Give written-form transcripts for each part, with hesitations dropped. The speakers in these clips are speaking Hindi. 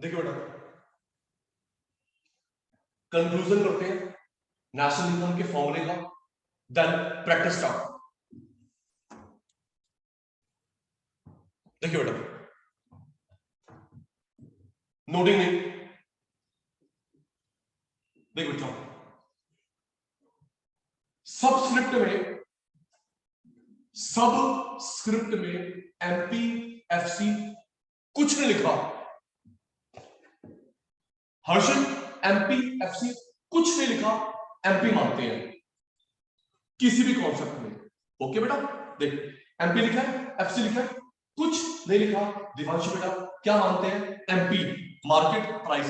देखिए बेटा, कंक्लूजन करते हैं नेशनल इनकम के फॉर्मूले का, देन प्रैक्टिस स्टार्ट। देखिए बेटा, नोटिंग नहीं, देखिए बच्चों, सब स्क्रिप्ट में एमपीएफसी कुछ नहीं लिखा। हर्षित, एमपीएफसी कुछ नहीं लिखा, एमपी मानते हैं किसी भी कॉन्सेप्ट में। ओके बेटा, देख एमपी लिखा है, एफसी लिखा है, कुछ नहीं लिखा। दिवांशु बेटा क्या मानते हैं? MP, market price.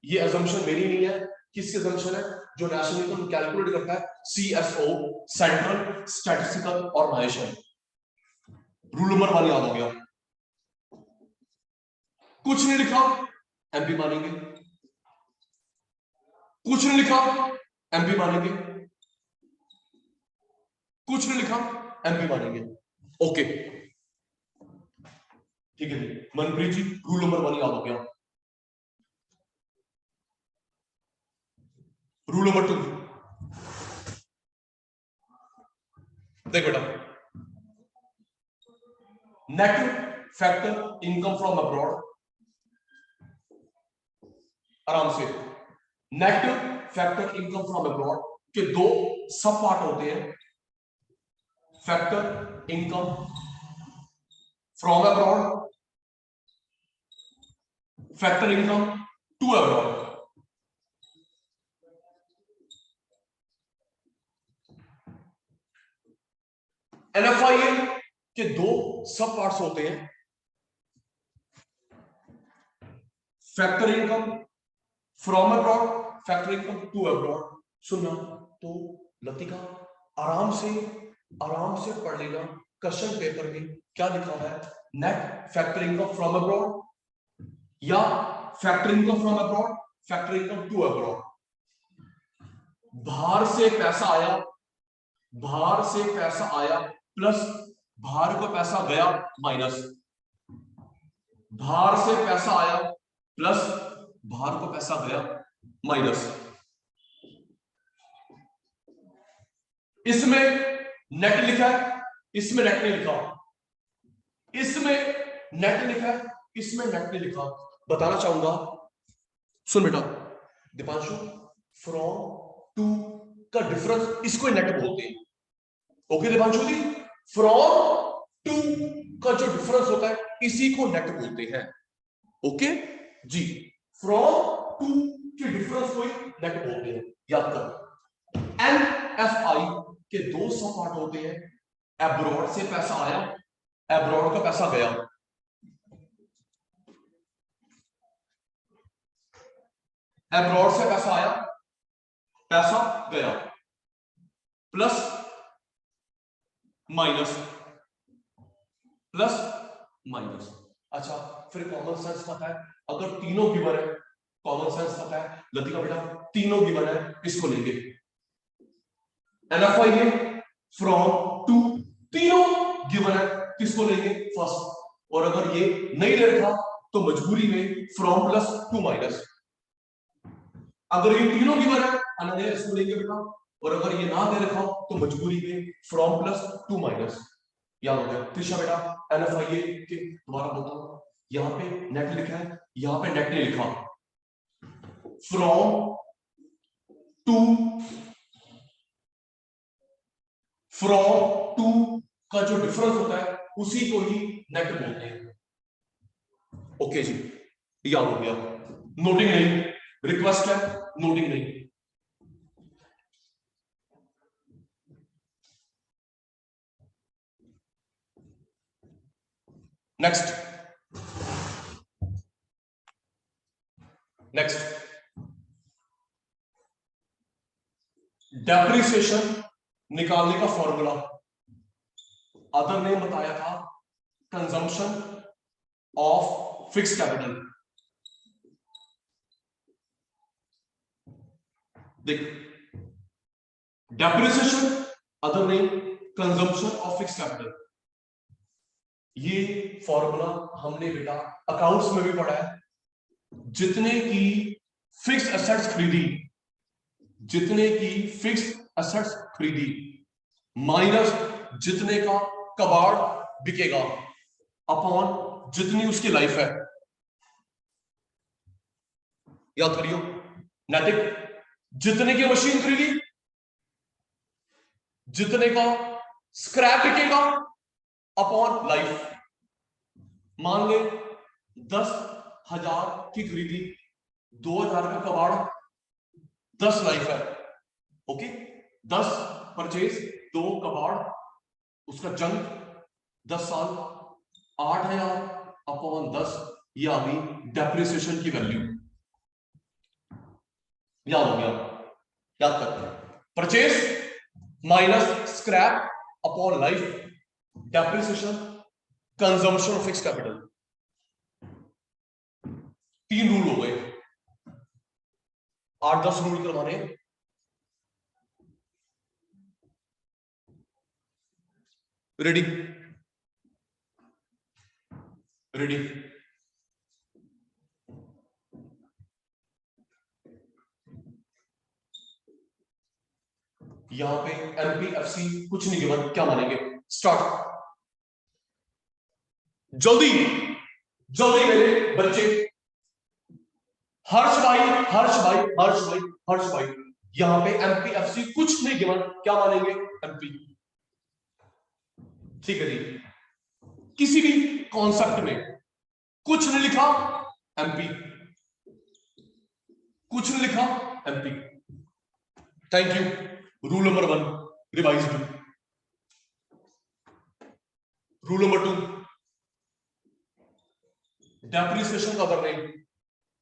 ये अजम्पशन मेरी नहीं है, किसकी अजम्पशन है? जो नेशनल इनकम कैलकुलेट करता है, CSO, central statistical organisation. Rule number 1 याद हो गया। कुछ नहीं लिखा, एमपी मानेंगे। कुछ नहीं लिखा, एमपी मानेंगे। कुछ नहीं लिखा, एमपी मानेंगे। ओके ठीक है जी। मनप्रीत जी, रूल नंबर 1 याद हो गया। रूल नंबर 2, देख बेटा, net factor income from abroad. आराम से, net factor income from abroad के दो सब पार्ट होते हैं। Factor income from abroad, factor income to abroad. NFIA के दो सब पार्ट्स होते हैं। Factor income from abroad, factor income to abroad. सुनना तो लतिका आराम से पढ़ लेना। क्वेश्चन पेपर में क्या लिखा है? Net factor income from abroad या factor income from abroad, factor income to abroad. बाहर से पैसा आया प्लस बाहर को पैसा गया माइनस, बाहर से पैसा आया प्लस बाहर को पैसा गया माइनस। इसमें नेट लिखा है, इसमें नेट नहीं लिखा। इसमें नेट लिखा है, इसमें नेट नहीं लिखा। बताना चाहूंगा, सुन बेटा दीपांशु, फ्रॉम टू का डिफरेंस इसको नेट बोलते हैं। Okay Deepanshu ji, from to का जो डिफरेंस होता है इसी को नेट बोलते हैं। ओके जी, फ्रॉम टू के डिफरेंस को नेट बोलते हैं, याद कर। एनएफआई के दो सब पार्ट होते हैं। एब्रॉड से पैसा आया, एब्रॉड का पैसा गया। एब्रॉड से पैसा आया, पैसा गया, प्लस माइनस, प्लस माइनस। अच्छा, फिर कॉमन सेंस पता है, अगर तीनों गिवन है, कॉमन सेंस पता है लतिका बेटा, तीनों गिवन है, इसको लेंगे। एनएफआई फ्रॉम टू, तीनों गिवन है, किसको लेंगे? फर्स्ट। और अगर ये नहीं दे रखा तो मजबूरी में फ्रॉम प्लस टू माइनस। अगर ये तीनों गिवन है अनन्या, इसको लेंगे बेटा। और अगर ये ना दे रखा तो मजबूरी में फ्रॉम प्लस टू माइनस। याद हो गया? त्रिशा बेटा, एनएफआईए के दोबारा बताओ, यहां पे नेट लिखा है, यहां पे नेट नहीं लिखा। फ्रॉम टू का जो डिफरेंस होता है उसी को ही नेट बोलते हैं। ओके जी, याद हो गया? नोटिंग नहीं, रिक्वेस्ट है, नोटिंग नहीं। नेक्स्ट डेप्रिसिएशन निकालने का फॉर्मूला अदर ने बताया था, कंजम्पशन ऑफ फिक्स कैपिटल। देख, डेप्रिसिएशन अदर ने कंजम्पशन ऑफ फिक्स कैपिटल। ये फॉर्मूला हमने बेटा अकाउंट्स में भी पढ़ा है। जितने की फिक्स एसेट्स खरीदी, जितने की फिक्स एसेट्स खरीदी माइनस जितने का कबाड़ बिकेगा अपॉन जितनी उसकी लाइफ है। याद करियो, नैतिक जितने की मशीन खरीदी, जितने का स्क्रैप बिकेगा अपॉन लाइफ। मान ले 10,000 की खरीदी, 2,000 का कबाड़, 10 लाइफ है। ओके, 10 परचेज, 2 कबाड़, उसका जंग 10 साल, 8,000 अपॉन 10, ये आ गई डेप्रिसिएशन की वैल्यू। याद हो गया? याद करते हैं, purchase minus scrap upon life, depreciation, consumption of fix capital. 3 rule हो गए, 8-10 रूल करवाने। रेडी? रेडी? यहां पे एमपीएफसी कुछ नहीं गिवन, क्या मानेंगे? स्टार्ट। जल्दी जल्दी मेरे बच्चे, हर्ष भाई, हर्ष भाई, हर्ष भाई, हर्ष भाई, यहां पे एमपीएफसी कुछ नहीं गिवन, क्या मानेंगे? एमपी। ठीक है जी, किसी भी कॉन्सेप्ट में कुछ नहीं लिखा एमपी, कुछ नहीं लिखा MP. Thank you. Rule number 1 revised. Rule number 2 depreciation का अदर नेम।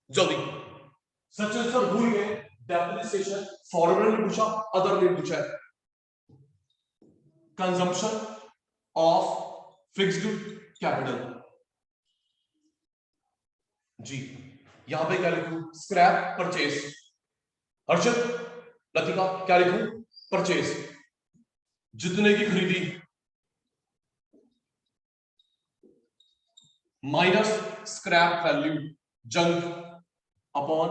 जल्दी, सचिन सर भूल गए, डेप्रिसिएशन फॉर्मूला ने पूछा, अदर नेम पूछा है। Consumption of fixed capital. जी, यहां पे क्या लिखूं? Scrap purchase. हर्षद, लतिका, क्या लिखूं? परचेज। जितने की खरीदी माइनस स्क्रैप वैल्यू, जंग अपॉन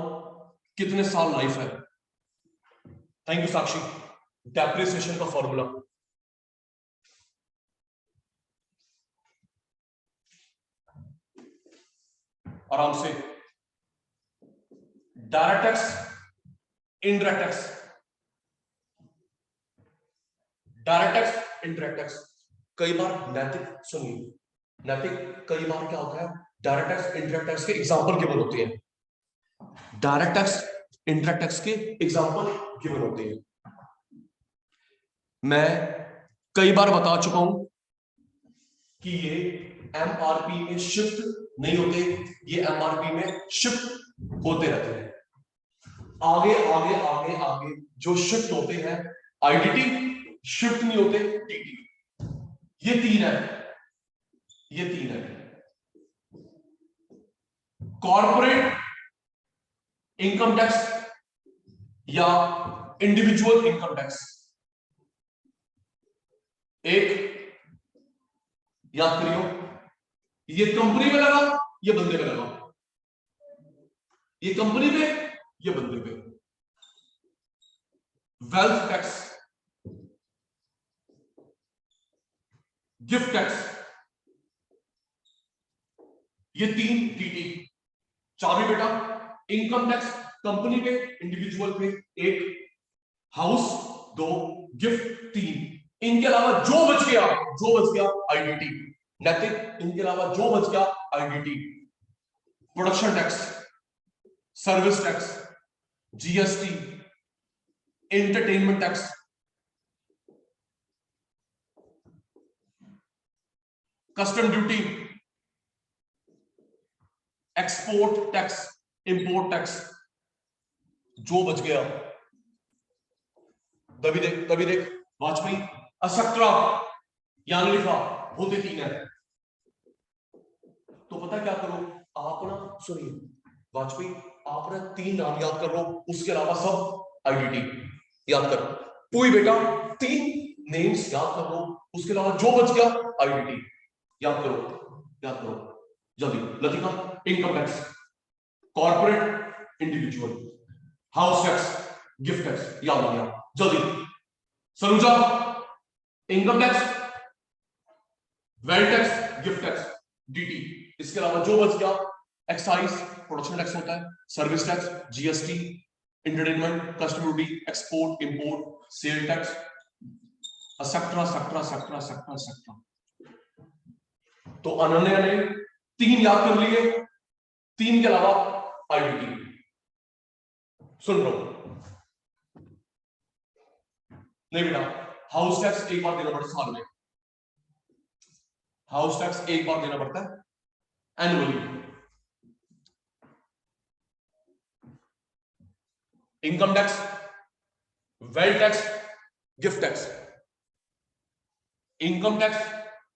कितने साल लाइफ है। Thank you Sakshi. डेप्रिसिएशन का फॉर्मूला, आराम से, direct tax, indirect tax, direct tax, indirect tax. कई बार नैतिक, सुनिए नैतिक, कई बार क्या होता है, डायरेक्ट टैक्स इनडायरेक्ट टैक्स के एग्जांपल गिवन होते हैं। डायरेक्ट टैक्स इनडायरेक्ट टैक्स के एग्जांपल गिवन होते हैं। मैं कई बार बता चुका हूं कि ये एमआरपी में शिफ्ट नहीं होते, ये एमआरपी में शिफ्ट होते रहते हैं। आगे आगे आगे आगे जो शिफ्ट होते हैं आईडीटी, शिफ्ट नहीं होते टीटी। ये 3 है, ये 3 है। कॉर्पोरेट इनकम टैक्स या इंडिविजुअल इनकम टैक्स। एक याद करियो, ये कंपनी में लगा, ये बंदे में लगा, ये कंपनी पे, ये बंदे पे। वेल्थ टैक्स, गिफ्ट टैक्स, ये 3 टीटी। चाबी बेटा, इनकम टैक्स कंपनी पे, इंडिविजुअल पे 1, हाउस 2, गिफ्ट 3। इनके अलावा जो बच गया आईडीटी। नैतिक, इनके अलावा जो बच गया IDT. Production tax, service tax, GST, entertainment tax, custom duty, export tax, import tax. जो बच गया, तभी देख वाजपेयी असक्रा यहां लिखा, होते 3 है। तो पता क्या करो आप ना, सुनिए वाजपेयी, आप ना 3 नाम याद कर लो, उसके अलावा सब आईडीटी याद कर। पुई बेटा 3 नेम्स याद कर लो, उसके अलावा जो बच गया आईडीटी याद करो, याद करो जल्दी। Latika, income tax, corporate individual, house tax, gift tax, याद हो गया जल्दी। Saruja, income tax, wealth tax, gift tax, DT. इसके अलावा जो बच गया एक्साइज, प्रोडक्शन टैक्स होता है, service tax, GST, entertainment, custom duty, export import, sale tax, etcetera etcetera etcetera etcetera etcetera. तो अनन्या ने 3 याद कर लिए, 3 के अलावा आईडीटी। सुन लो नहीं बेटा, हाउस टैक्स एक बार देना पड़ता साल में, हाउस टैक्स एक बार देना पड़ता है annually. Income tax, wealth tax, gift tax. Income tax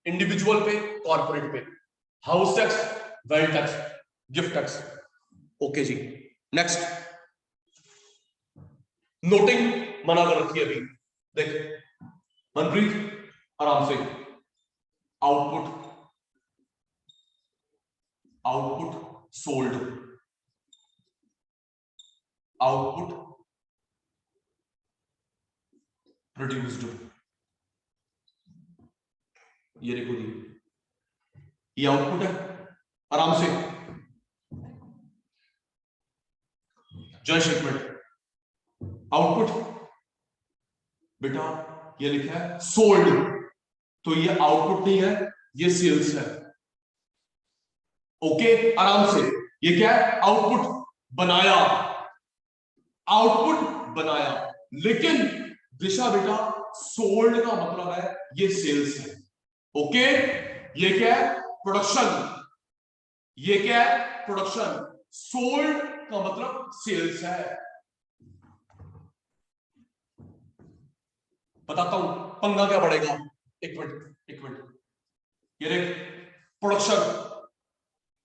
individual पे, कॉर्पोरेट पे, house tax, wealth tax, gift tax. Okay जी, नेक्स्ट। नोटिंग मना कर रखी है अभी, देख मनप्रीत आराम से। Output, output sold, output produced. ये देखो दी, ये आउटपुट है, आराम से जॉइन स्टेटमेंट। आउटपुट बेटा ये लिखा है सोल्ड, तो ये आउटपुट नहीं है, ये सेल्स है। ओके आराम से, ये क्या है, आउटपुट बनाया, आउटपुट बनाया, लेकिन दिशा बेटा सोल्ड का मतलब है ये सेल्स है। ओके, ये क्या है, प्रोडक्शन, ये क्या है, प्रोडक्शन। सोल्ड का मतलब सेल्स है। बताता हूं पंगा क्या पड़ेगा, एक मिनट एक मिनट। ये देख प्रोडक्शन,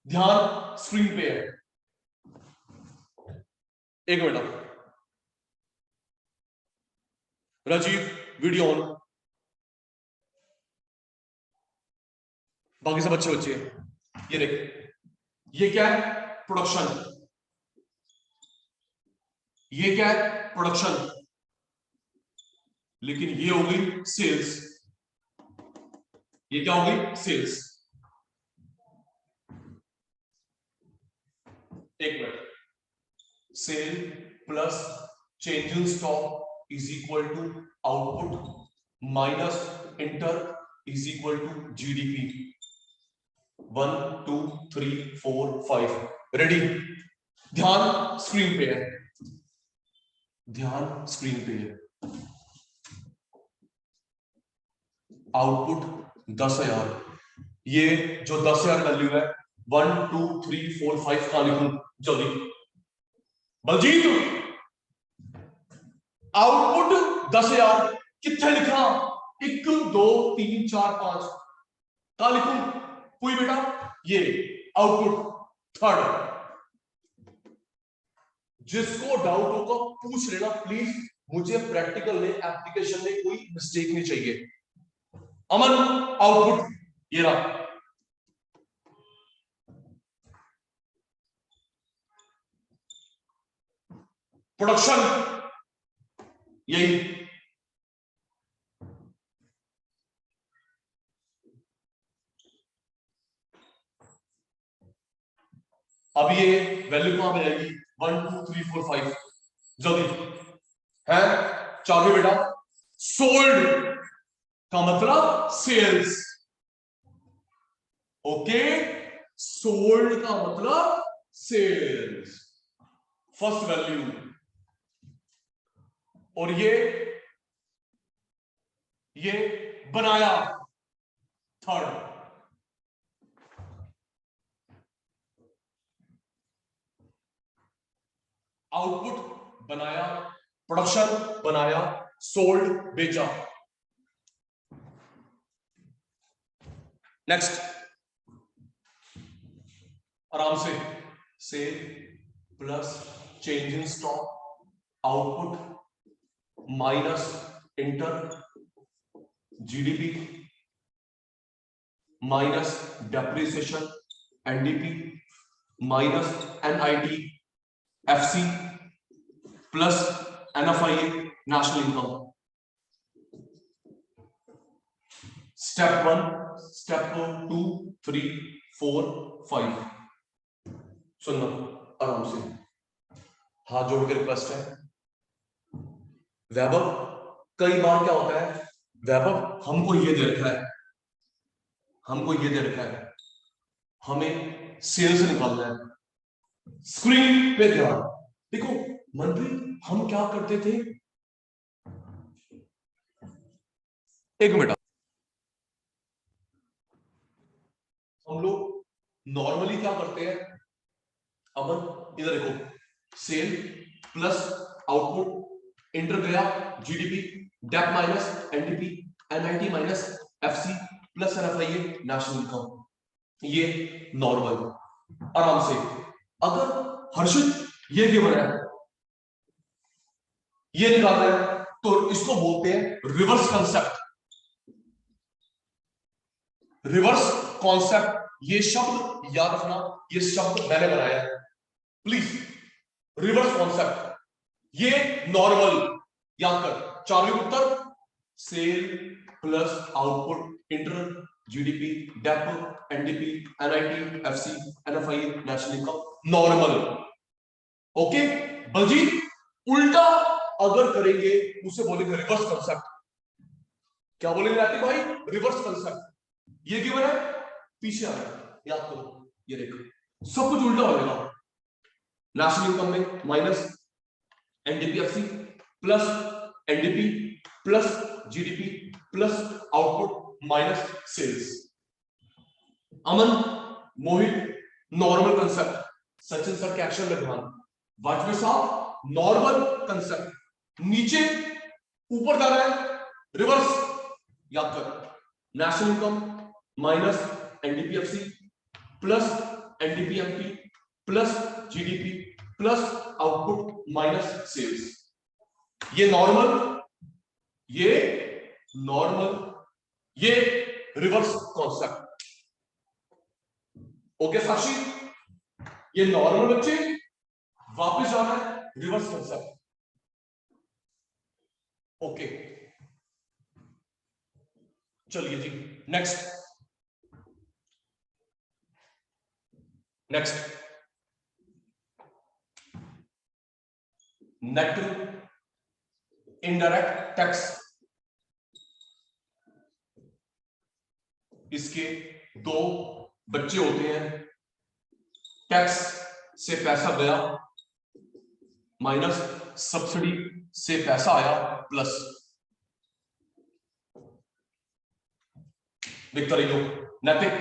ध्यान स्क्रीन पे है, एक मिनट। राजीव वीडियो ऑन, बाकी सब अच्छे बच्चे। ये देख, ये क्या है, प्रोडक्शन, ये क्या है, प्रोडक्शन, लेकिन ये हो गई सेल्स, ये क्या हो गई, सेल्स। एक minute, sale plus change in stock is equal to output minus inter is equal to GDP. 1 2 3 4 5 ready. ध्यान स्क्रीन पे है, ध्यान स्क्रीन पे है। आउटपुट 10,000, ये जो 10,000 वैल्यू है 1 2 3 4 5 कहां लिखूं जल्दी बलजीत। आउटपुट 10,000 कितने लिखा, 1 2 3 4 5 कहां लिखूं कोई बेटा, ये आउटपुट थर्ड। जिसको डाउट होगा पूछ लेना प्लीज, मुझे प्रैक्टिकल में एप्लीकेशन में कोई मिस्टेक नहीं चाहिए। अमन आउटपुट ये रहा, प्रोडक्शन यही, अब ये वैल्यू कहां पे आएगी 1 2 3 4 5 जल्दी है, चाबी बेटा। सोल्ड का मतलब सेल्स, ओके, सोल्ड का मतलब सेल्स, फर्स्ट वैल्यू। और ये बनाया थर्ड। आउटपुट बनाया, प्रोडक्शन बनाया, सोल्ड बेचा। नेक्स्ट आराम से, sale plus change in stock output minus inter GDP minus depreciation NDP minus NIT FC plus NFIA national income. Step 1, step 2, 3, 4, 5। सुनना आराम से, हाथ जोड़ के रिक्वेस्ट है। वैभव, कई बार क्या होता है वैभव, हमको ये दे रखा है, हमको ये दे रखा है, हमें सेल से निकालना है। स्क्रीन पे ध्यान देखो मनप्रीत, हम क्या करते थे, एक मिनट, हम लोग नॉर्मली क्या करते हैं, अब इधर देखो, सेल प्लस आउटपुट इंटर गया GDP dep minus NDP NIT minus FC plus NFIA national income, ये नॉर्मल आराम से। अगर हर्षित ये गिवन है, ये निकाल रहे हैं, तो इसको बोलते हैं रिवर्स कंसेप्ट। रिवर्स कॉन्सेप्ट, ये शब्द याद रखना, ये शब्द मैंने बनाया है प्लीज। रिवर्स कॉन्सेप्ट, ये नॉर्मल याद कर, चार्ली उत्तर sale plus output inter GDP dep NDP NIT FC NFI national income normal. Okay Baljeet, उल्टा अगर करेंगे उसे बोलेंगे रिवर्स कंसेप्ट। क्या बोलेंगे राती भाई? Reverse concept. ये गिवन है, पीछे आ रहा है, याद करो, ये देखो सब कुछ उल्टा हो जाएगा। नेशनल इनकम में minus NDPFC plus NDP plus GDP plus output minus sales. Aman, Mohit, normal concept, Sachin sir के एक्शन में ध्यान, वाजपेयी साहब नॉर्मल कंसेप्ट, नीचे ऊपर जा रहा है रिवर्स, याद कर, national income minus NDPFC plus NDPMP plus GDP plus output minus sales. ये नॉर्मल, ये नॉर्मल, ये रिवर्स कॉन्सेप्ट। ओके साक्षी, ये नॉर्मल बच्चे, वापस जाना है रिवर्स कॉन्सेप्ट। ओके चलिए जी, next next net indirect tax. इसके दो बच्चे होते हैं, टैक्स से पैसा गया माइनस सब्सिडी से पैसा आया प्लस। देखता रहिए नैतिक,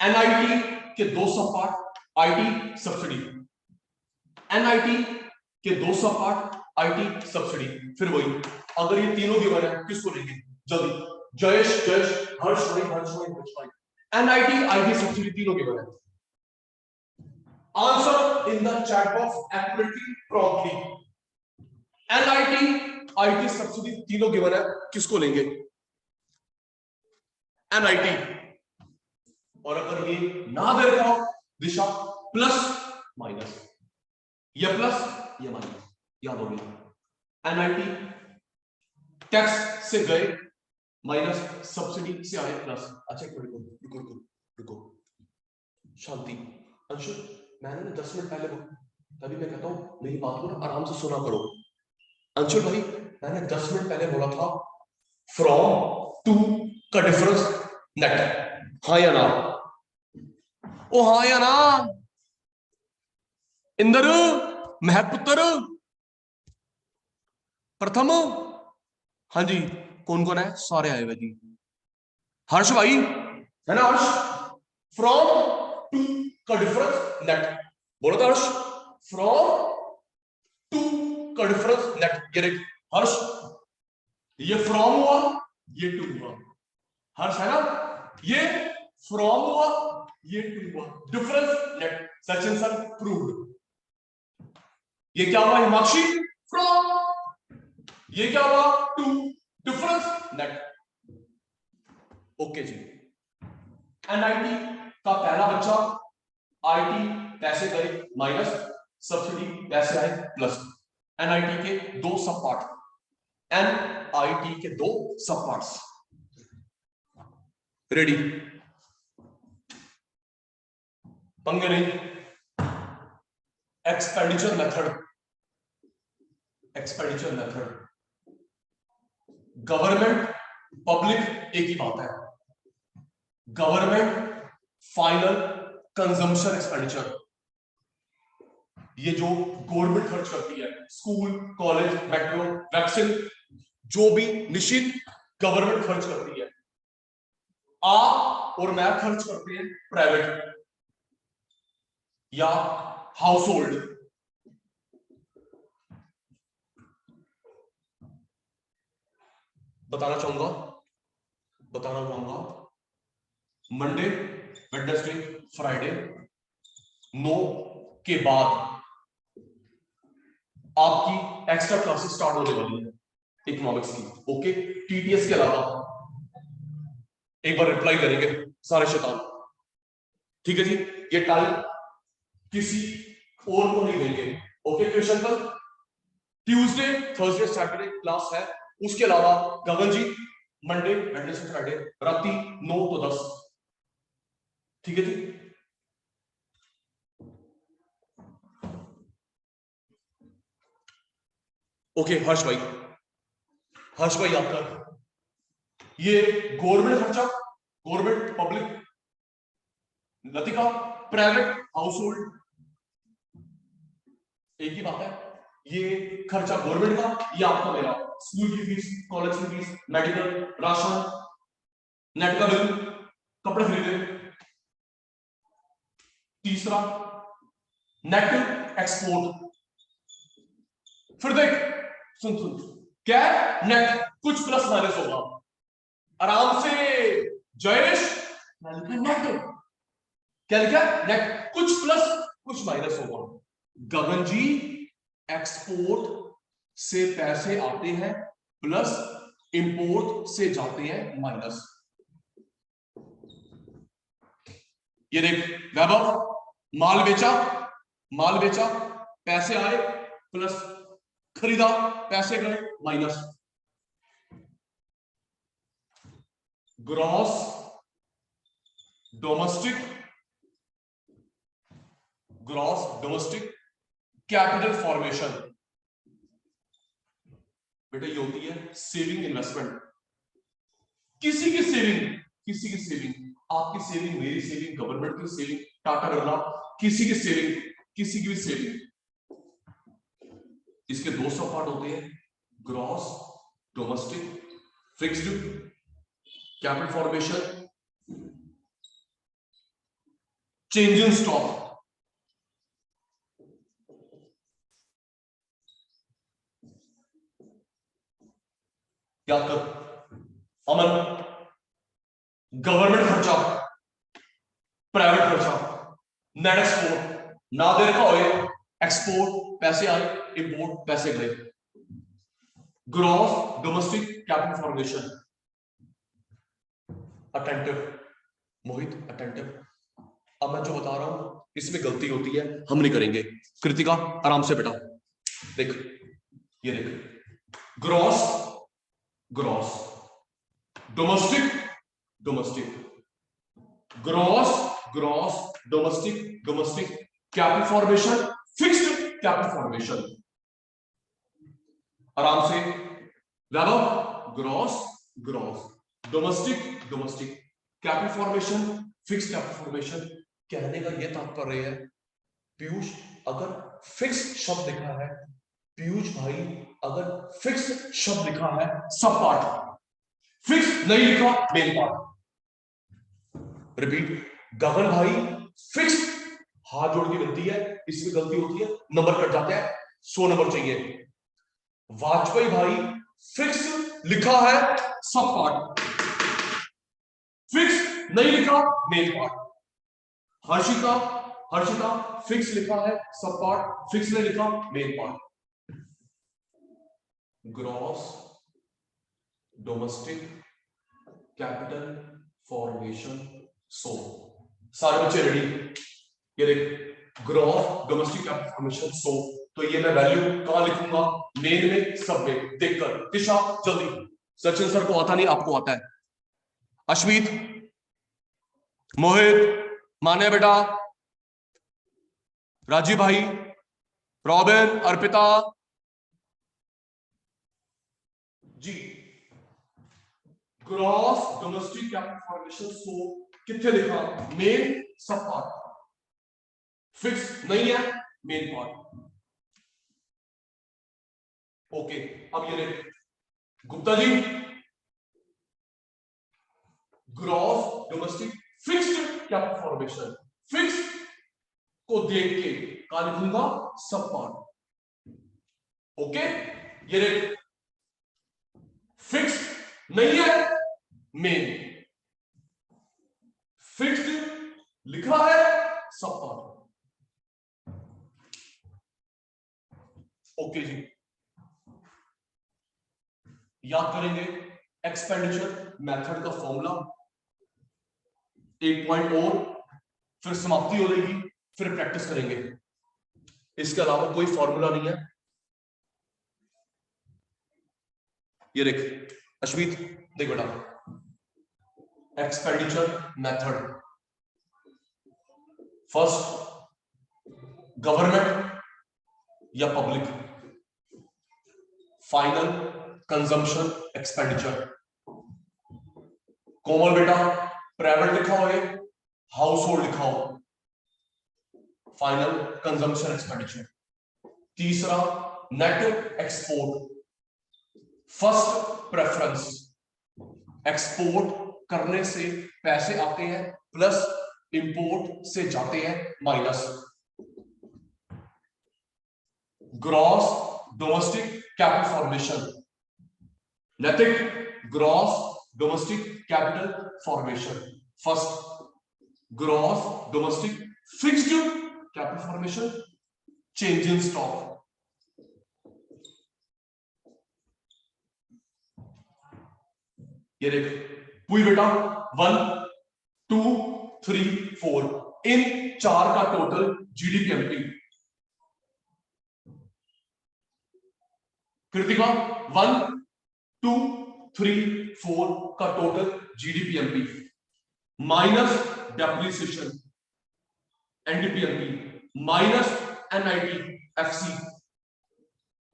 एनआईटी के दो sub part, IT subsidy, NIT के दो सब पार्ट, आईटी सब्सिडी। फिर वही, अगर ये तीनों गिवन है किसको लेंगे जल्दी? जयेश, जयेश, हर्ष भाई, हर्ष भाई, हर्ष भाई, एनआईटी आईटी सब्सिडी तीनों गिवन है। Answer in the chat box accurately promptly. NIT IT subsidy तीनों गिवन है, किसको लेंगे? एनआईटी। और अगर ये ना दे रखा हो दिशा, प्लस माइनस, ये प्लस ये माइनस, याद हो गया। एनआईटी टैक्स से गए माइनस सब्सिडी से आए प्लस। अच्छा एक मिनट, रुको रुको रुको, शांति। अंशु, मैंने 10 मिनट पहले, तभी मैं कहता हूं मेरी बात को आराम से सुना करो। अंशुल भाई, मैंने 10 मिनट पहले बोला था फ्रॉम टू का डिफरेंस नेट, हाँ या ना? ओ हाँ या ना? इंदर, महपुत्र, प्रथम, हाँ जी, कौन कौन है? सारे आए हुए जी। हर्ष भाई है ना? हर्ष, फ्रॉम टू का डिफरेंस नेट, बोलो तो हर्ष, फ्रॉम टू का डिफरेंस नेट। ये देख हर्ष, ये फ्रॉम हुआ, ये टू हुआ, हर्ष है ना? ये फ्रॉम हुआ, ये टू हुआ, difference net. Sachin sir proved. ये क्या हुआ हिमाक्षी? फ्रॉम। ये क्या हुआ? To, difference net. ओके जी। एनआईटी का पहला बच्चा, आईटी पैसे गए माइनस, सब्सिडी पैसे आए प्लस। एनआईटी के दो सब पार्ट, एनआईटी के दो सब पार्ट्स। रेडी? पंगे नहीं। Expenditure method, expenditure method, government public एक ही बात है। गवर्नमेंट फाइनल कंजम्पशन एक्सपेंडिचर, ये जो गवर्नमेंट खर्च करती है, स्कूल, कॉलेज, मेट्रो, वैक्सीन, जो भी निश्चित गवर्नमेंट खर्च करती है, आप और मैं खर्च करते हैं प्राइवेट या हाउस होल्ड। बताना चाहूंगा मंडे, वेडनेसडे, फ्राइडे 9 के बाद आपकी एक्स्ट्रा क्लासेस स्टार्ट होने वाली है इकोनॉमिक्स की। ओके, टीटीएस के अलावा एक बार रिप्लाई करेंगे सारे शैतान, ठीक है जी? ये टाइम किसी और को नहीं देंगे। ओके क्वेश्चन कल ट्यूसडे, थर्सडे, सैटरडे क्लास है, उसके अलावा गगन जी मंडे, वेडनेसडे, फ्राइडे राती 9 तो 10, ठीक है जी? ओके हर्ष भाई आपका ये गवर्नमेंट खर्चा, government public, Latika private house hold, एक ही बात है। ये खर्चा गवर्नमेंट का, ये आपका मेरा, स्कूल की फीस, कॉलेज की फीस, मेडिकल, राशन, नेट का बिल, कपड़े खरीदे। तीसरा नेट एक्सपोर्ट। फिर देख, सुन क्या नेट कुछ प्लस माइनस होगा, आराम से जयेश नेट, क्या लिखा? नेट कुछ प्लस कुछ माइनस होगा। गगन जी एक्सपोर्ट से पैसे आते हैं प्लस, इंपोर्ट से जाते हैं माइनस। ये देख वैभव, माल बेचा पैसे आए प्लस, खरीदा पैसे गए minus. Gross domestic capital formation, बेटा ये होती है सेविंग इन्वेस्टमेंट। किसी की सेविंग, आपकी सेविंग, मेरी सेविंग, गवर्नमेंट की सेविंग, टाटा बिरला, किसी की भी सेविंग, इसके दो सब पार्ट होते हैं, gross domestic fixed capital formation, change in stock. याद कर अमन, गवर्नमेंट खर्चा, प्राइवेट खर्चा, नेट एक्सपोर्ट ना दे रखा हो, एक्सपोर्ट पैसे आए, इंपोर्ट पैसे गए, gross domestic capital formation. Attentive Mohit, attentive. अब मैं जो बता रहा हूं इसमें गलती होती है, हम नहीं करेंगे। कृतिका आराम से बेटा देख, ये देख, gross domestic, gross domestic capital formation, fixed capital formation. आराम से Vaibhav, gross domestic capital formation, fixed capital formation. कहने का यह तात्पर्य है पीयूष, अगर फिक्स शब्द लिखा है, पीयूष भाई अगर फिक्स शब्द लिखा है सब पार्ट, फिक्स नहीं लिखा मेन पार्ट। रिपीट, गगन भाई फिक्स, हाथ जोड़ के विनती है, इसमें गलती होती है, नंबर कट जाते हैं, 100 नंबर चाहिए। वाजपेयी भाई फिक्स लिखा है सब पार्ट, फिक्स नहीं लिखा मेन पार्ट। हर्षिता फिक्स लिखा है सब पार्ट, फिक्स नहीं लिखा main part. Gross domestic capital formation सो, सारे बच्चे रेडी? ये देख ग्रॉस डोमेस्टिक कैपिटल फॉर्मेशन सो, तो ये मैं वैल्यू कहां लिखूंगा? मेन में, सब में देखकर। दिशा जल्दी, सचिन सर को आता नहीं, आपको आता है। अश्वित, मोहित, माने बेटा, राजीव भाई, Robin, Arpita ji. Gross domestic capital formation so कितने लिखा? मेन सब पार्ट, फिक्स नहीं है मेन पार्ट। ओके, अब ये देख Gupta ji, gross domestic fixed capital formation, fix को देख के क्या लिखूंगा? सब पार्ट। ओके, ये देख फिक्स नहीं है मेन, फिक्स्ड लिखा है सब पार्ट। ओके जी, याद करेंगे एक्सपेंडिचर मेथड का फॉर्मूला, एक पॉइंट और, फिर समाप्ति हो जाएगी, फिर प्रैक्टिस करेंगे। इसके अलावा कोई फॉर्मूला नहीं है। ये देख अश्वित, देख बेटा, एक्सपेंडिचर मेथड, फर्स्ट गवर्नमेंट या पब्लिक, फाइनल कंजम्पशन एक्सपेंडिचर। कोमल बेटा, प्राइवेट लिखा हो, हाउस होल्ड लिखा हो, फाइनल कंजम्पशन एक्सपेंडिचर। तीसरा net export, first preference, export करने से पैसे आते हैं प्लस, इंपोर्ट से जाते हैं minus. Gross domestic capital formation, Naitik gross domestic capital formation, first gross domestic fixed capital formation, change in stock. ये देख पूरी बेटा, 1 2 3 4, इन चार का टोटल जीडीपीएमपी। कृतिका, 1 2 3 4 का total GDPMP minus depreciation NDPMP minus NIT FC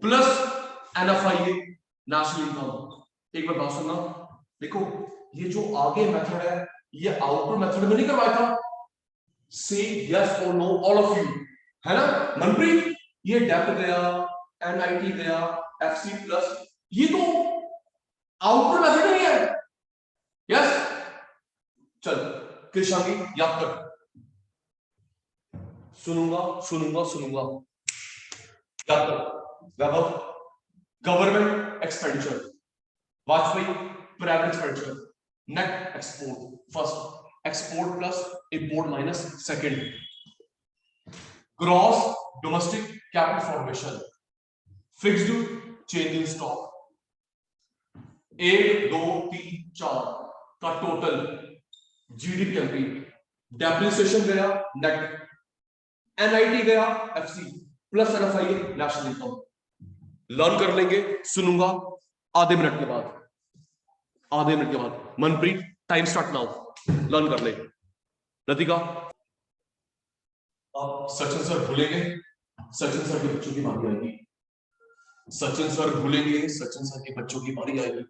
plus NFIA national income. एक बार बात सुनना, देखो ये जो आगे मेथड है ये आउटपुट मेथड में नहीं करवाया था, से यस और नो ऑल ऑफ यू, है ना मनप्रीत? ये डेप्थ गया, एनआईटी गया, एफसी प्लस, ये तो आउटपुट मेथड नहीं है। यस, चल कृष्णांगी याद कर, सुनूंगा सुनूंगा सुनूंगा, याद कर। Vaibhav government expenditure, Vajpayee private expenditure, net export, first export plus import minus second, gross domestic capital formation, fixed change in stock, 1 2 3 4 का टोटल जीडीपीएमपी, डेप्रिसिएशन गया नेट, एनआईटी गया FC plus NFI national income. Learn कर लेंगे, सुनूंगा आधे मिनट के बाद, आधे मिनट के बाद। Manpreet time start now, learn कर ले। लतिका, अब सचिन सर भूलेंगे, सचिन सर के बच्चों की बारी आएगी, सचिन सर भूलेंगे, सचिन सर के बच्चों की बारी आएगी।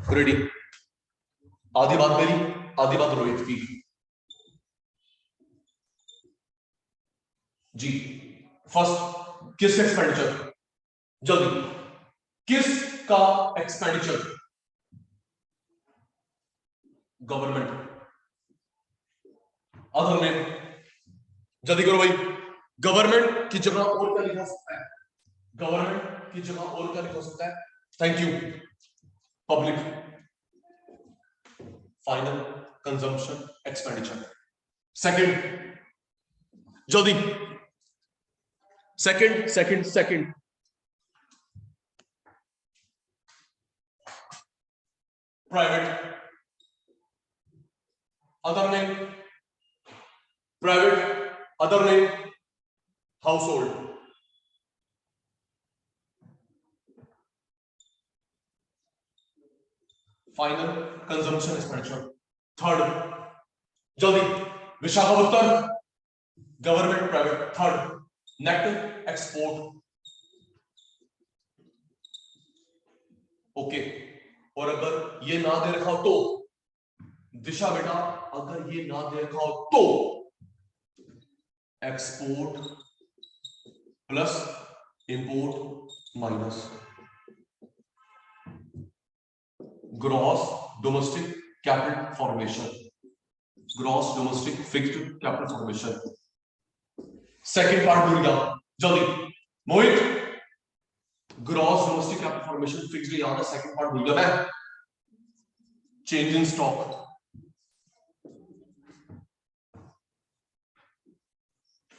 रेडी? आधी बात मेरी, आधी बात रोहित की जी। फर्स्ट किस एक्सपेंडिचर, जल्दी, किस का एक्सपेंडिचर? गवर्नमेंट। अदर नेम, जल्दी करो भाई। गवर्नमेंट की जगह और क्या लिखा सकता है? गवर्नमेंट की जगह और क्या लिखा सकता है? Thank you. Public, final consumption expenditure. Second, जल्दी, second private, other name private, other name household. Final consumption expenditure. Third, जल्दी, Visakhapatnam government private. Third, net export. Okay, और अगर ये ना दे रखा हो तो दिशा बेटा, अगर ये ना दे रखा हो तो export plus import minus gross domestic capital formation, gross domestic fixed capital formation. Second part भूल गया, जल्दी Mohit, gross domestic capital formation fixed याद है, सेकंड पार्ट भूल गया मैं। चेंज इन स्टॉक,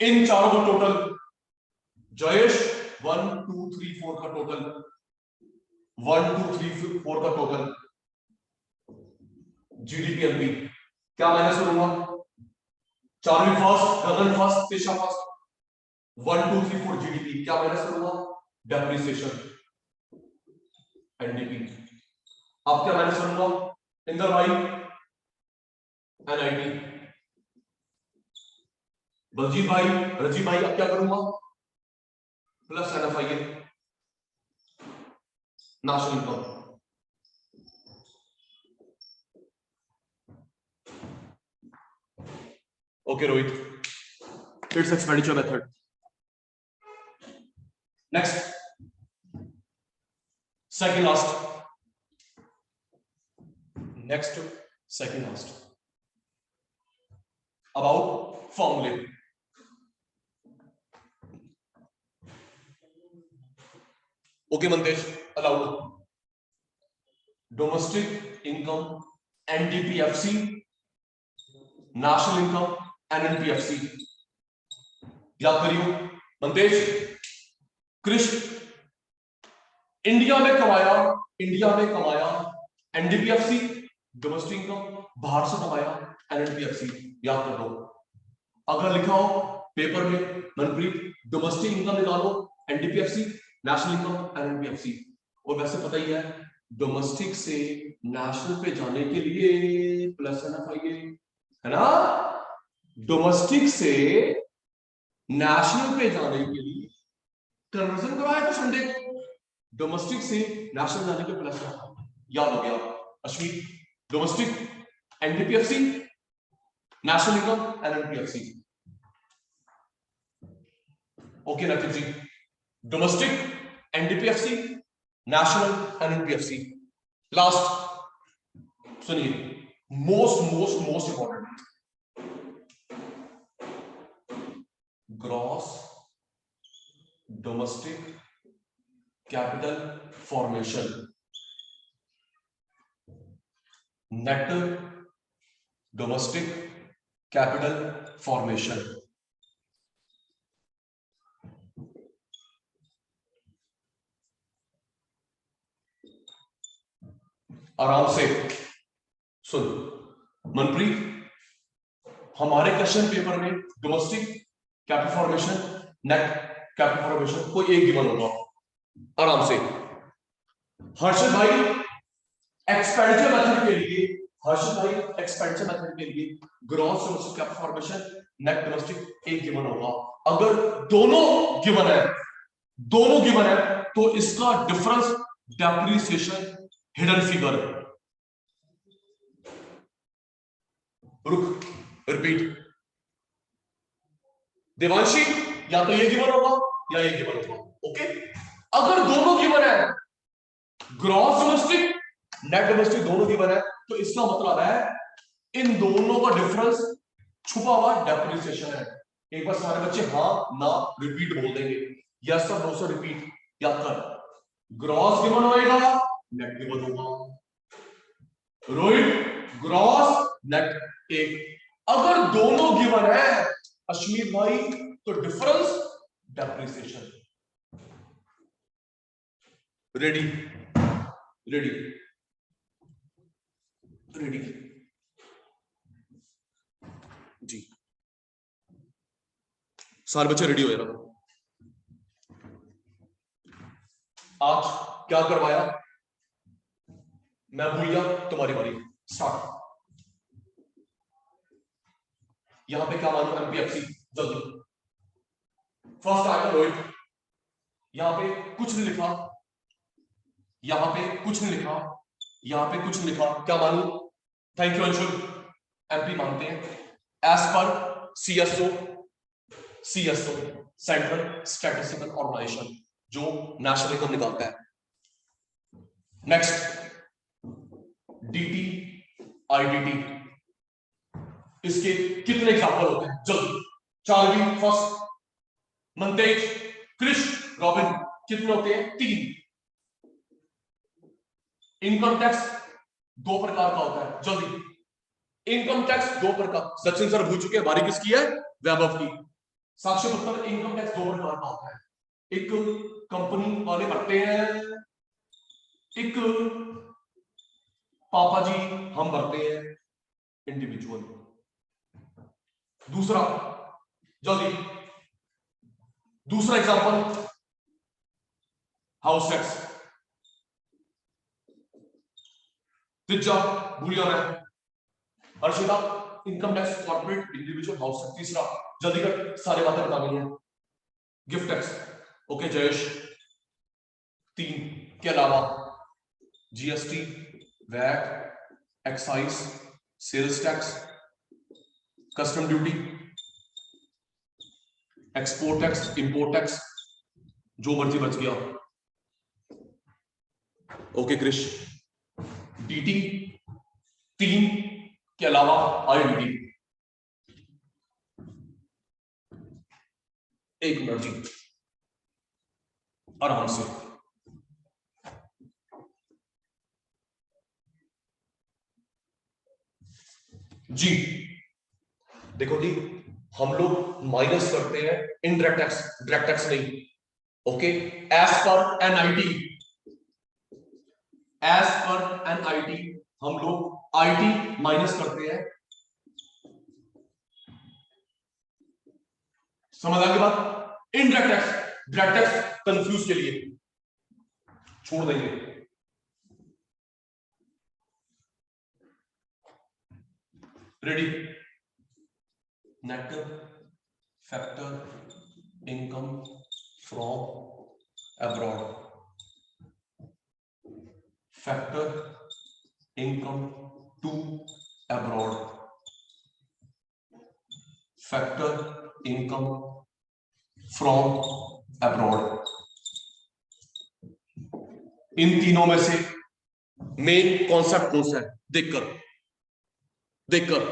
इन चारों का टोटल जयेश 1 2 3 4 का टोटल, 1 2 3 4 का टोटल जीडीपी एमपी क्या माइनस करूंगा, चारवी फर्स्ट, गगन फर्स्ट, पेशा फर्स्ट, 1 2 3 4 जीडीपी क्या माइनस करूंगा, डेप्रिसिएशन एनडीपी। अब क्या माइनस करूंगा, इंदर भाई एनआईटी, बलजीत भाई, रजी भाई, अब क्या करूंगा, plus NFIA national income. Okay Rohit, it's expenditure method. Next, second last, next second last, about फॉर्मूले। Okay Mantesh, allowed, domestic income NDPFC, national income NNPFC. याद करियो मंतेश, कृष्ण इंडिया में कमाया एनडीपीएफसी, डोमेस्टिक इनकम, बाहर से कमाया एनएनपीएफसी। याद कर लो, अगर लिखा हो पेपर में मनप्रीत डोमेस्टिक इनकम निकालो एनडीपीएफसी, नेशनल इनकम एनएनपीएफसी, और वैसे पता ही है डोमेस्टिक से नेशनल पे जाने के लिए प्लस एनएफआईए है ना, डोमेस्टिक से नेशनल पे जाने के लिए कन्वर्जन करवाया था संडे को, डोमेस्टिक से नेशनल जाने के प्लस, याद हो गया Ashwin, domestic NDPFC, national income NNPFC. Okay Natib ji, domestic NDPFC, national NNPFC. Last सुनिए, most important, gross domestic capital formation, net domestic capital formation. आराम से सुन मनप्रीत, हमारे क्वेश्चन पेपर में domestic capital formation, net capital formation कोई एक गिवन होगा, आराम से। हर्षद भाई एक्सपेंडिचर मेथड के लिए, gross domestic capital formation, net domestic एक गिवन होगा। अगर दोनों गिवन है तो इसका डिफरेंस डेप्रिसिएशन हिडन फिगर। रुक, रिपीट, देवांशी या तो ये गिवन होगा या ये गिवन होगा। ओके, अगर दोनों गिवन है, ग्रॉस डोमेस्टिक नेट डोमेस्टिक दोनों गिवन है, तो इसका मतलब है इन दोनों का डिफरेंस छुपा हुआ डेप्रिसिएशन है। एक बार सारे बच्चे हाँ ना रिपीट बोल देंगे, yes sir no sir repeat. याद कर, ग्रॉस गिवन होएगा, नेट गिवन होगा। रोहित, ग्रॉस नेट एक, अगर दोनों गिवन है अश्मीत भाई, तो difference depreciation. Ready ready ready जी, सारे बच्चे रेडी हो जाना। आज क्या करवाया मैं भूल गया, तुम्हारी बारी, स्टार्ट। यहां पे क्या मानो, एमपीएफसी, जल्दी। फर्स्ट आएगा रोहित, यहां पे कुछ नहीं लिखा, यहां पे कुछ नहीं लिखा, यहां पे कुछ नहीं लिखा, क्या मानू? थैंक यू अंशुल, एमपी मानते हैं। As per CSO, CSO central statistical organisation, जो नेशनल इनकम निकालता है। नेक्स्ट डीटी, आईडीटी, इसके कितने एग्जाम्पल होते हैं जल्दी? चार्ली फर्स्ट, मंतेज, क्रिश, रॉबिन, कितने होते हैं? 3। इनकम टैक्स 2 प्रकार का होता है, जल्दी। इनकम टैक्स 2 प्रकार, सचिन सर भूल चुके हैं, बारी किसकी है? वैभव की। साक्ष्य पुत्र, इनकम टैक्स 2 प्रकार का होता है, एक कंपनी वाले भरते हैं, एक पापा जी हम भरते हैं, इंडिविजुअल। दूसरा, जल्दी, दूसरा एग्जांपल, हाउस टैक्स। तीसरा भूल जाना है, Arshita, income tax, corporate, individual, house tax. तीसरा, जल्दी कर, सारे बातें बतानी है। Gift tax, okay Jayesh. 3 के अलावा GST, VAT, excise, sales tax, custom duty, export tax, import tax, जो मर्जी बच गया। ओके क्रिश। डीटी 3 के अलावा आईडीटी। 1 मिनट जी, आराम से। जी देखो जी, हम लोग माइनस करते हैं इनडायरेक्ट टैक्स, डायरेक्ट टैक्स नहीं। Okay, as per NIT, as per NIT हम लोग आईटी माइनस करते हैं। समझ आ गई बात? Indirect tax, direct tax confuse के लिए छोड़ देंगे। Ready? Net factor income from abroad, factor income to abroad, factor income from abroad. इन तीनों में से मेन कॉन्सेप्ट कौन सा है? देखकर देखकर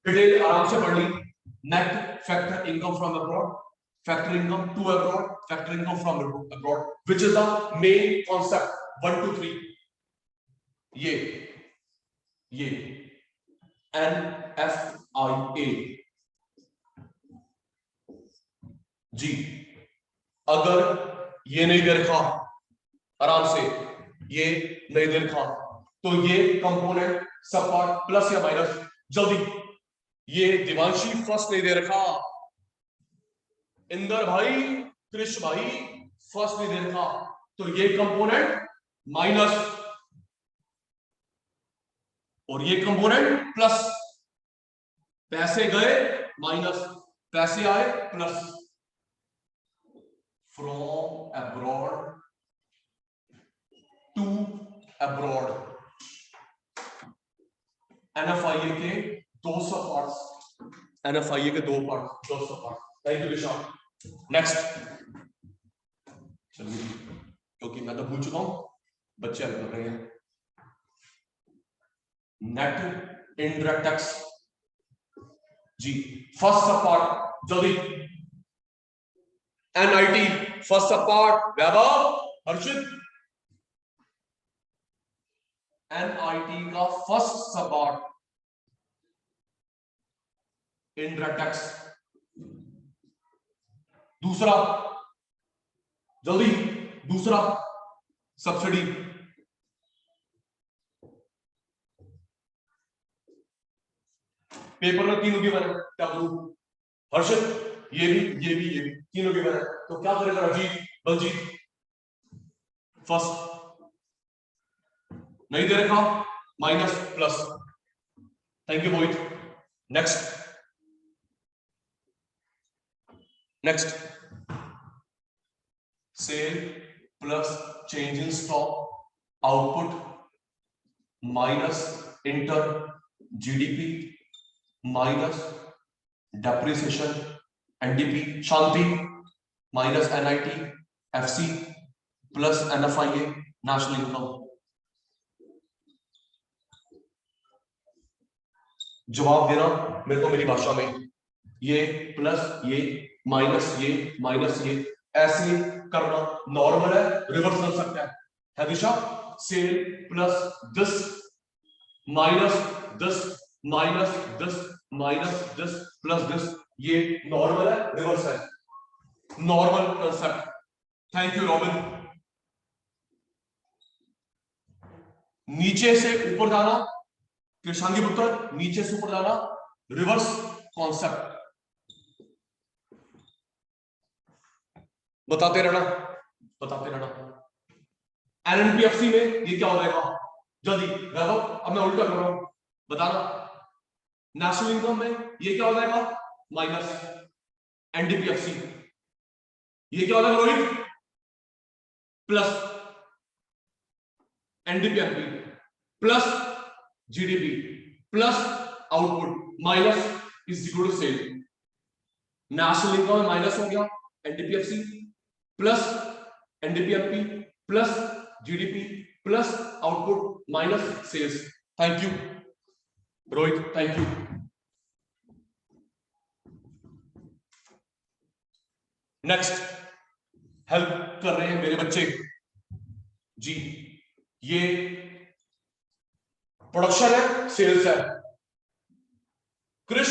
डिटेल आराम से पढ़ ली। Net factor income from abroad, factor income to abroad, factor income from abroad, which is the main concept? 1 2 3, ये NFIA जी। अगर ये नहीं दे रखा, आराम से, ये नहीं दे रखा, तो ये कंपोनेंट सब पार्ट प्लस या माइनस। जल्दी, ये दिवांशी फर्स्ट नहीं दे रखा, इंदर भाई, कृष भाई फर्स्ट नहीं दे रखा, तो ये कंपोनेंट माइनस, और ये कंपोनेंट प्लस। पैसे गए माइनस, पैसे आए plus. From abroad to abroad, NFIA के 2 सब पार्ट्स, एनएफआईए के 2 पार्ट, 2 सब part. Thank you Vishal. Next, चलिए, क्योंकि मैं तो भूल चुका हूं, बच्चे हल कर रहे हैं। नेट इनडायरेक्ट टैक्स जी, फर्स्ट सब पार्ट, जल्दी। एनआईटी फर्स्ट सब पार्ट, वैभव, हर्षित। एनआईटी का फर्स्ट सब पार्ट इनडायरेक्ट टैक्स, दूसरा, जल्दी, दूसरा सब्सिडी, पेपर में तीनों गिवन है, क्या करूं हर्षित? ये भी तीनों गिवन है, तो क्या करेगा राजीव, बलजीत? फर्स्ट नहीं दे रखा, minus plus, thank you Mohit. Next sale plus change in stock output minus inter GDP minus depreciation NDP शांति minus NIT FC plus NFIA national income. जवाब देना मेरे को मेरी भाषा में, ये प्लस ये माइनस ये ऐसे करना नॉर्मल है, रिवर्स कर सकता है Disha. Sale plus this minus this minus this minus this plus this, ये नॉर्मल है, रिवर्स है, normal concept. Thank you Robin. नीचे से ऊपर जाना कृष्णांगी पुत्र, नीचे से ऊपर जाना रिवर्स कॉन्सेप्ट, बताते रहना। एनएनपीएफसी में ये क्या हो जाएगा, जल्दी वैभव, अब मैं उल्टा कर रहा हूं, बताना। नेशनल इनकम में ये क्या हो जाएगा, माइनस एनडीपीएफसी, ये क्या हो जाएगा Rohit, plus NDPFC plus GDP plus output minus is equal to sale. National income में माइनस हो गया, NDPFC plus NDPFP plus GDP plus output minus sales. Thank you Rohit, thank you. Next help कर रहे हैं मेरे बच्चे जी, ये प्रोडक्शन है सेल्स है, कृष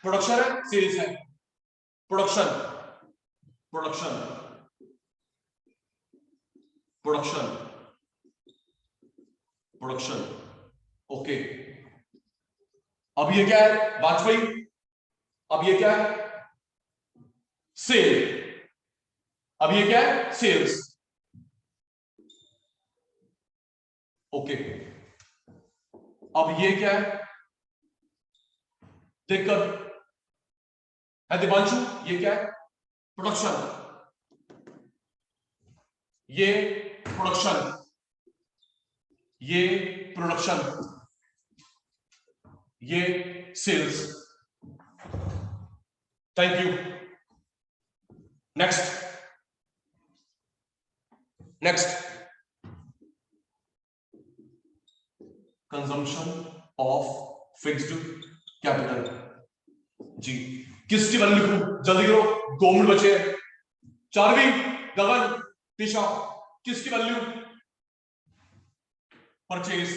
प्रोडक्शन है सेल्स है, production production production production okay. अब ये क्या है वाजपेयी, अब ये क्या है सेल, अब ये क्या है सेल्स, ओके। अब ये क्या है देखकर है दिवांशु, ये क्या है प्रोडक्शन, ये प्रोडक्शन, ये प्रोडक्शन, ये sales. Thank you. Next consumption of fixed capital जी, किसकी वैल्यू लिखूं, जल्दी करो, 2 मिनट बचे हैं। चारवी, गगन, तिशा, किसकी value, purchase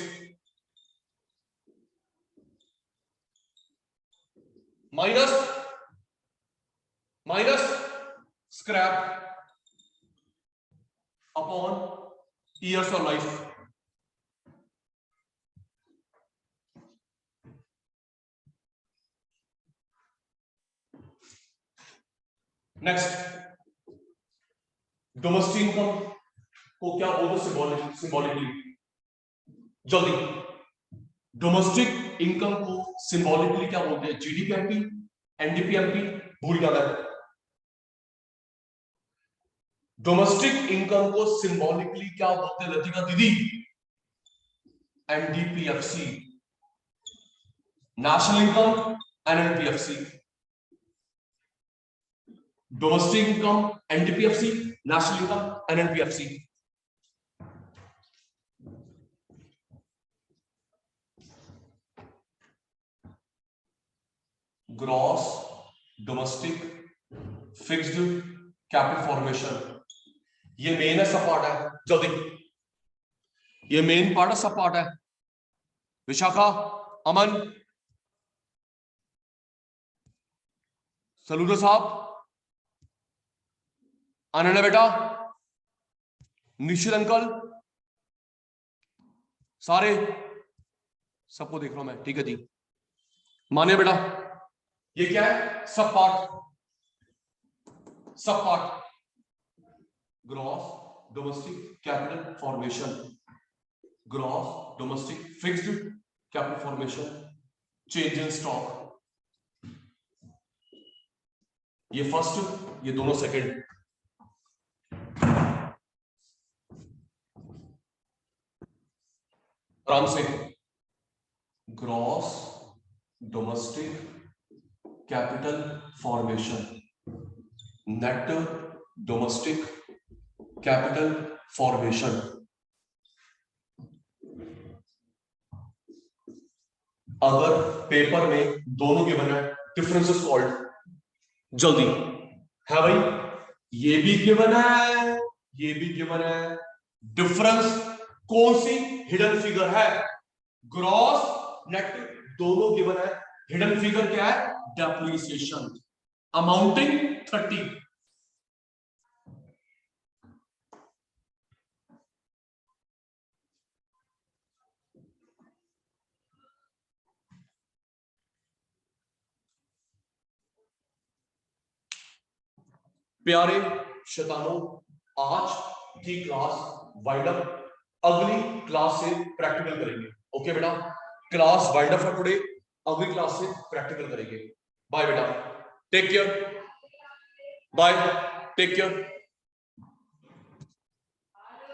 minus scrap upon years of life. Next domestic income को क्या बोलते, सिंबॉलिकली, जल्दी, डोमेस्टिक इनकम को सिंबॉलिकली क्या बोलते हैं, जीडीपीएमपी एनडीपीएमपी, भूल जाना है। डोमेस्टिक इनकम को सिंबॉलिकली क्या बोलते हैं लतिका दीदी, NDPFC, national income NNPFC, domestic income NDPFC, national income NNPFC. Gross domestic fixed capital formation, ये मेन है, सब पार्ट है, जल्दी, ये मेन पार्ट है, सब पार्ट है। विशाखा, अमन, सलूजा साहब, आनंद बेटा, निश्चित अंकल, सारे सबको देख रहा हूं मैं, ठीक है जी। मानिए बेटा, ये क्या है? सब part gross domestic capital formation, gross domestic fixed capital formation, change in stock. ये फर्स्ट, ये दोनों सेकंड। आराम से, gross domestic capital formation, net domestic capital formation. अगर पेपर में दोनों गिवन है, डिफरेंस इज कॉल्ड, जल्दी है भाई, ये भी गिवन है, ये भी गिवन है, डिफरेंस कौन सी? हिडन फिगर है, ग्रॉस नेट दोनों गिवन है, हिडन फिगर क्या है? Depreciation amounting 30। प्यारे शैतानों, आज की क्लास वाइंड अप, अगली क्लास से प्रैक्टिकल करेंगे। ओके बेटा, class wind up for today, अगली क्लास से प्रैक्टिकल करेंगे। बाय बेटा, take care, bye, take care.